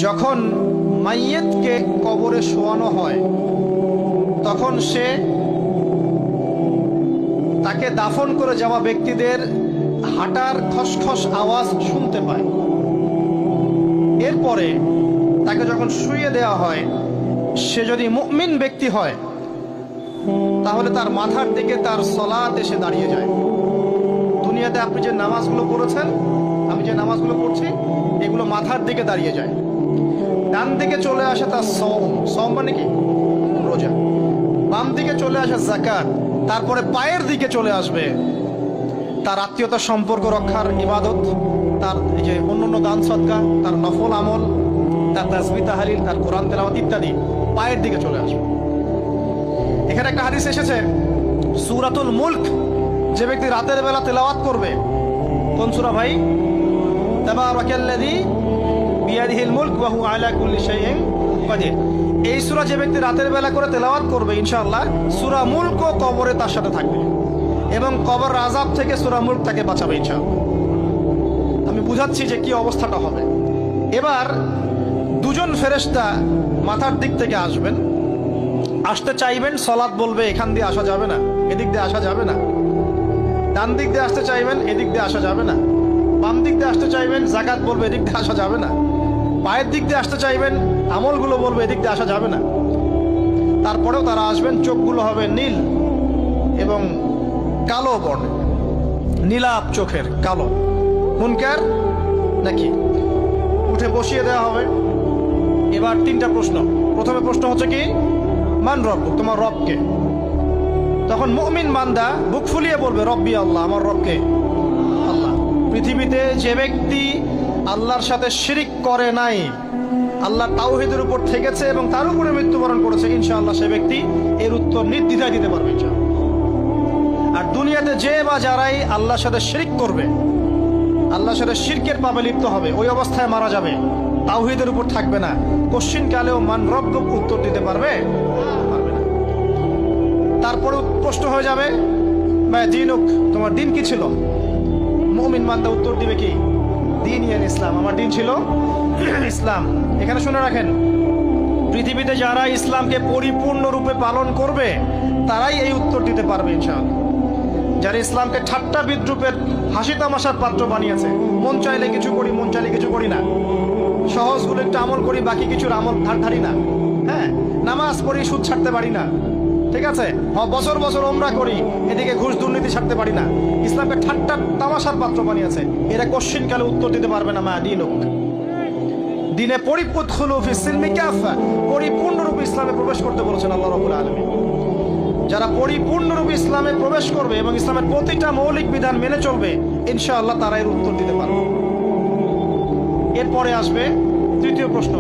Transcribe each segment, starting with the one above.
যখন মাইয়েতকে কবরে শোয়ানো হয় তখন সে তাকে দাফন করে যাওয়া ব্যক্তিদের হাঁটার খসখস আওয়াজ শুনতে পায়। এরপরে তাকে যখন শুইয়ে দেওয়া হয়, সে যদি মুমিন ব্যক্তি হয় তাহলে তার মাথার দিকে তার সলাত এসে দাঁড়িয়ে যায়। দুনিয়াতে আপনি যে নামাজগুলো পড়েছেন, আমি যে নামাজগুলো পড়ছি, এগুলো মাথার দিকে দাঁড়িয়ে যায়। ডান দিকে চলে আসে তার সওম মানে কি? রোজা। বাম দিকে চলে আসে যাকাত। তারপরে পায়ের দিকে চলে আসবে তার আত্মীয়তার সম্পর্ক রক্ষার ইবাদত, তার এই যে অন্যান্য দান সদকা, তার নফল আমল, তার তাসবিহ তাহলিল, তার কোরআন তেলাওয়াত ইত্যাদি পায়ের দিকে চলে আসবে। এখানে একটা হাদিস এসেছে, সূরাতুল মুলক যে ব্যক্তি রাতের বেলা তেলাওয়াত করবে, কোন সূরা ভাই? তাবারাকাল্লাযী বিয়াদিহিল মুলক ওয়া হুয়া আলা কুল্লি শাইইন কাদির। এই সূরা যে ব্যক্তি রাতের বেলা করে তেলাওয়াত করবে, ইনশাআল্লাহ সূরা মুলক কবরে তার সাথে থাকবে এবং কবর আযাব থেকে সূরা মুলক তাকে বাঁচাবে ইনশাআল্লাহ। আমি বুঝাচ্ছি যে কি অবস্থাটা হবে। এবার দুজন ফেরেশতা মাথার দিক থেকে আসবেন, আসতে চাইবেন, সালাত বলবে এখান দিয়ে আসা যাবে না, এদিক দিয়ে আসা যাবে না। ডান দিক দিয়ে আসতে চাইবেন, এদিক দিয়ে আসা যাবে না। বাম দিক দিয়ে আসতে চাইবেন, যাকাত বলবে এদিক দিয়ে আসা যাবে না। পায়ের দিক দিয়ে আসতে চাইবেন, আমলগুলো বলবে এদিক দিয়ে আসা যাবে না। তারপরেও তারা আসবেন, চোখগুলো হবে নীল এবং কালো বর্ণের, নীলাভ চোখের, কালো। মুনকার নাকি? উঠে বসিয়ে দেওয়া হবে। এবার তিনটা প্রশ্ন। প্রথমে প্রশ্ন হচ্ছে কি, মান রব্বুক, তোমার রবকে? তখন মুমিন বান্দা বুক ফুলিয়ে বলবে রব্বি আল্লাহ, আমার রবকে আল্লাহ। পৃথিবীতে যে ব্যক্তি আল্লাহর সাথে শিরিক করে নাই, আল্লাহ তাওহীদের উপর থেকেছে এবং তার উপরে মৃত্যুবরণ করেছে, ইনশাআল্লাহ সে ব্যক্তি এর উত্তর নির্দ্বিধায় দিতে পারবে ইনশাআল্লাহ। আর দুনিয়াতে যে বা যারাই আল্লাহর সাথে শিরিক করবে, আল্লাহর সাথে শিরকের পাপে লিপ্ত হবে, ওই অবস্থায় মারা যাবে, তাওহীদের উপর থাকবে না, কোশ্চিনকালেও মান রব্বুক উত্তর দিতে পারবে না। তারপরে প্রশ্ন হয়ে যাবে মা দীনুক, তোমার দিন কি ছিল? মুমিন বান্দা উত্তর দিবে কি? দিন ইয়াল ইসলাম, আমার দিন ছিল ইসলাম। এখানে শুনে রাখেন, পৃথিবীতে যারা ইসলামকে পরিপূর্ণরূপে পালন করবে তারাই এই উত্তর দিতে পারবে ইনশাআল্লাহ। যারা ইসলামকে ঠাট্টা বিদ্রুপের, হাসি তামাশার পাত্র বানিয়েছে, মন চাইলে কিছু করি, মন চাইলে কিছু করি না, সহজগুলো একটু আমল করি, বাকি কিছুর আমল ধারি না, হ্যাঁ, নামাজ পড়ি, সুদ ছাড়তে পারি না, ঠিক আছে, বছর বছর ওমরা করি, এদিকে ঘুষ দুর্নীতি ছাড়তে পারি না, ইসলামকে ঠাট্টা তামাশার পাত্র বানিয়েছে, এরা কোশ্চিনকালে উত্তর দিতে পারবে না মা দীনুক। দিনে পরিপূর্ণরূপে ইসলামে প্রবেশ করতে বলেছেন আল্লাহ রাব্বুল আলামিন। যারা পরিপূর্ণরূপে ইসলামে প্রবেশ করবে এবং ইসলামের প্রতিটা মৌলিক বিধান মেনে চলবে, ইনশাআল্লাহ তারা এর উত্তর দিতে পারবে। এরপরে আসবে তৃতীয় প্রশ্ন।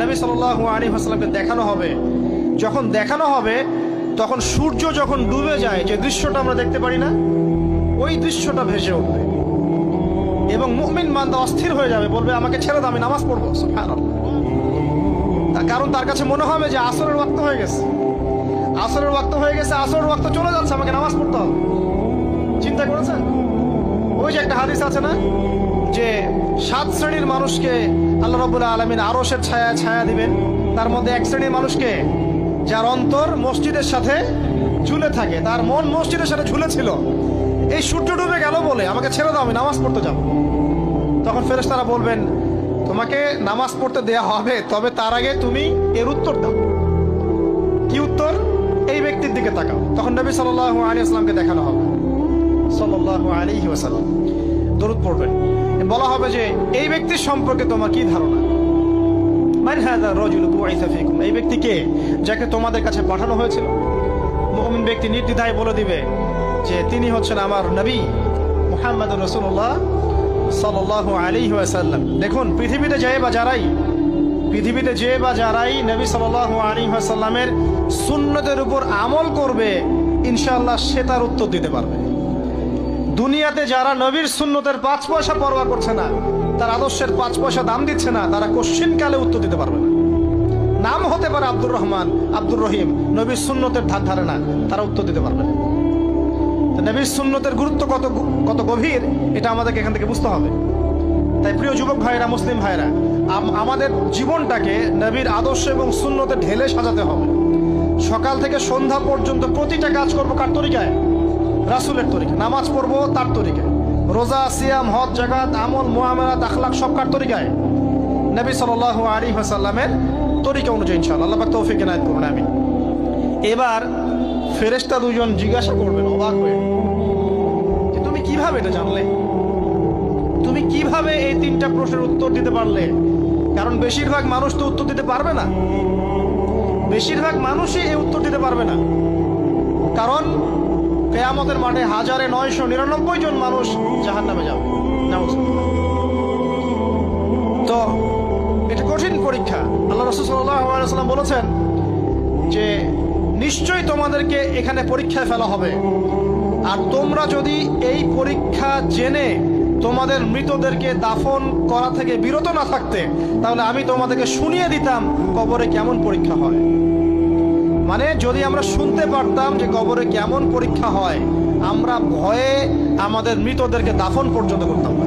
নবী সাল্লাল্লাহু আলাইহি ওয়াসাল্লামকে দেখানো হবে। যখন দেখানো হবে তখন সূর্য যখন ডুবে যায়, যে দৃশ্যটা আমরা দেখতে পারি না, ওই দৃশ্যটা ভেসে উঠবে এবং মুমিন বান্দা অস্থির হয়ে যাবে, বলবে আমাকে ছেড়ে দাও, আমি নামাজ পড়বো। সুবহানাল্লাহ। তার কারণ তার কাছে মনে হবে যে আসরের ওয়াক্ত হয়ে গেছে, আসরের ওয়াক্ত হয়ে গেছে, আসরের ওয়াক্ত চলে যাচ্ছে, আমাকে নামাজ পড়তে হবে। চিন্তা করেছেন? ওই যে একটা হাদিস আছে না, যে 7 শ্রেণীর মানুষকে আল্লাহ রাব্বুল আলামিন আরশের ছায়া দিবেন। তার মধ্যে এক শ্রেণীর মানুষকে, যার অন্তর মসজিদের সাথে ঝুলে থাকে, তার মন মসজিদের সাথে ঝুলে ছিল, এই সূর্য ডুবে গেল বলে আমাকে ছেড়ে দাও, আমি নামাজ পড়তে যাব। তখন ফেরেশতারা বলবেন তোমাকে নামাজ পড়তে দেয়া হবে, তবে তার আগে তুমি এর উত্তর দাও। কি উত্তর? এই ব্যক্তির দিকে তাকাও। তখন নবী সাল্লাল্লাহু আলাইহি ওয়াসাল্লামকে দেখানো হবে, সাল্লাল্লাহু আলাইহি ওয়াসাল্লাম দরুদ পড়বেন। বলা হবে যে এই ব্যক্তির সম্পর্কে তোমার কি ধারণা? মান হাযা রাজুলু বুইসা ফীকুম, এই ব্যক্তি কে, যাকে তোমাদের কাছে পাঠানো হয়েছিল? মুমিন ব্যক্তি নির্দ্বিধায় বলে দিবে যে তিনি হচ্ছেন আমার নবী মুহাম্মদুর রাসূলুল্লাহ সাল্লাল্লাহু আলাইহি ওয়াসাল্লাম। দেখুন, পৃথিবীতে যে বা যারাই নবী সাল্লাল্লাহু আলাইহি ওয়াসাল্লামের সুন্নতের উপর আমল করবে, ইনশাআল্লাহ সে তার উত্তর দিতে পারবে। দুনিয়াতে যারা নবীর সুন্নতের 5 পয়সা পরোয়া করছে না, তার আদর্শের 5 পয়সা দাম দিচ্ছে না, তারা কোশ্চিনকালে উত্তর দিতে পারবে না। নাম হতে পারে আব্দুর রহমান, আব্দুর রহিম, নবীর সুন্নতের ধার ধারে না, তারা উত্তর দিতে পারবে না। নবীর সুন্নতের গুরুত্ব কত গভীর, এটা আমাদেরকে এখান থেকে বুঝতে হবে। তাই প্রিয় যুবক ভাইরা, মুসলিম ভাইরা, আমাদের জীবনটাকে নবীর আদর্শ এবং সুন্নতে ঢেলে সাজাতে হবে। সকাল থেকে সন্ধ্যা পর্যন্ত প্রতিটা কাজ করবো কার তরিকায়? রাসূলের তরিকা। নামাজ পড়বো তার তরিকায়, রোজা, সিয়াম, হজ, যাকাত, আমল, মুআমালাত, আখলাক সব কার তরিকায়? নবী সাল্লাল্লাহু আলাইহি ওয়াসাল্লামের তরিকা অনুযায়ী ইনশাআল্লাহ। আল্লাহ পাক তৌফিক এনায়েত করুন, আমিন। এবার ফেরেশতা দুজন জিজ্ঞাসা করবেন অবাক হয়ে যে তুমি কিভাবে এটা জানলে? তুমি কিভাবে এই তিনটা প্রশ্নের উত্তর দিতে পারলে? কারণ বেশিরভাগ মানুষ তো উত্তর দিতে পারবে না, বেশিরভাগ মানুষই এই উত্তর দিতে পারবে না। কারণ কিয়ামতের মাঠে 1999 জন মানুষ জাহান্নামে যাবে। তো এটা কঠিন পরীক্ষা। আল্লাহ রাসূল সাল্লাল্লাহু আলাইহি ওয়াসাল্লাম বলেছেন যে নিশ্চয়ই তোমাদেরকে এখানে পরীক্ষায় ফেলা হবে, আর তোমরা যদি এই পরীক্ষা জেনে তোমাদের মৃতদেরকে দাফন করা থেকে বিরত না থাকতে, তাহলে আমি তোমাদেরকে শুনিয়ে দিতাম কবরে কেমন পরীক্ষা হয়। মানে যদি আমরা শুনতে পারতাম যে কবরে কেমন পরীক্ষা হয়, আমরা ভয়ে আমাদের মৃতদেরকে দাফন পর্যন্ত করতাম না।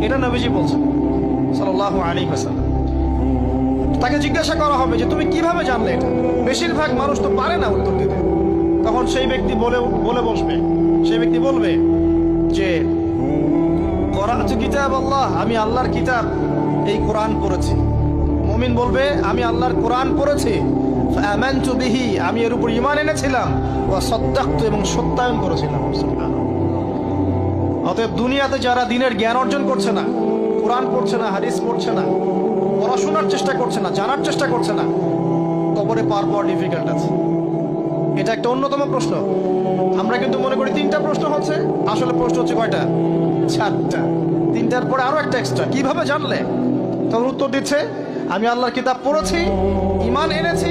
এটা নবীজি বলছেন সাল্লাল্লাহু আলাইহি ওয়াসাল্লাম। তাকে জিজ্ঞাসা করা হবে যে তুমি কিভাবে জানলে এটা? বেশিরভাগ মানুষ তো পারে না উত্তর দিতে। তখন সেই ব্যক্তি বলে বসবে, সেই ব্যক্তি বলবে যে করাতু কিতাব আল্লাহ, আমি আল্লাহর কিতাব এই কোরআন পড়েছি। মুমিন বলবে আমি আল্লাহর কোরআন পড়েছি, ফাআমানতু বিহি, আমি এর উপর ঈমান এনেছিলাম, ওয়া সাদ্দাকতু, এবং সত্যায়ন করেছিলাম। অতএব দুনিয়াতে যারা দ্বীনের জ্ঞান অর্জন করছে না, কোরআন পড়ছে না, হাদিস পড়ছে না, পড়াশোনার চেষ্টা করছে না, জানার চেষ্টা করছে না, কবরে পার পাওয়া ডিফিকাল্ট আছে। এটা একটা অন্যতম প্রশ্ন। আমরা কিন্তু মনে করি তিনটা প্রশ্ন হচ্ছে, আসলে প্রশ্ন হচ্ছে কয়টা? 4টা। তিনটার পরে আরো একটা এক্সট্রা। কিভাবে জানলে? তখন উত্তর দিচ্ছে আমি আল্লাহর কিতাব পড়েছি, ঈমান এনেছি,